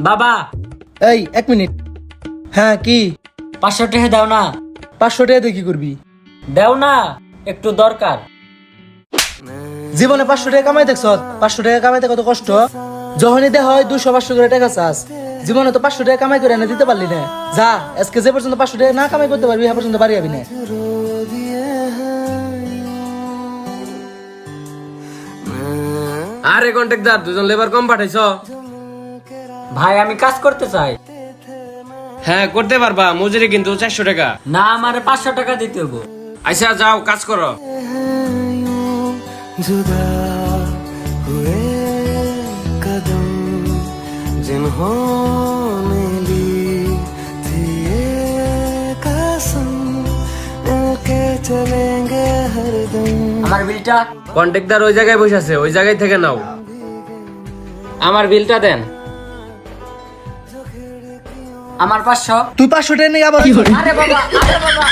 বাবা এই 1 মিনিট। হ্যাঁ কি? 500 টাকা দাও না। 500 টাকা দিয়ে কি করবি? দাও না, একটু দরকার। জীবনে 500 টাকা কামাই দেখছ? 500 টাকা কামাইতে কত কষ্ট। যখনই দেখ হয় 200-500 করে টাকা চাস। জীবনে তো 500 টাকা কামাই করে এনে দিতে পারলি না। যা আজকে যে পর্যন্ত 500 টাকা না কামাই করতে পারবি, এ পর্যন্ত বাড়ি যাবি না। আরে কন্ট্রাক্টর, দুজন লেবার কম পাঠাইছ? ভাই আমি কাজ করতে চাই। হ্যাঁ করতে পারবা, মজুরি কিন্তু 400 টাকা। না, আমার 500 টাকা দিতে হবে। আচ্ছা যাও কাজ করো। जुदा हुए कदम जिन्होंने ली थी ये कसम मिलके चलेंगे हरदम। আমার বিলটা। কন্ট্রাক্টর ওই জায়গায় বসে আছে, ওই জায়গায় থেকে নাও। আমার বিলটা দেন। আমার 500। তুই 500 টাকা নিয়ে আবার আরে বাবা, আরে বাবা।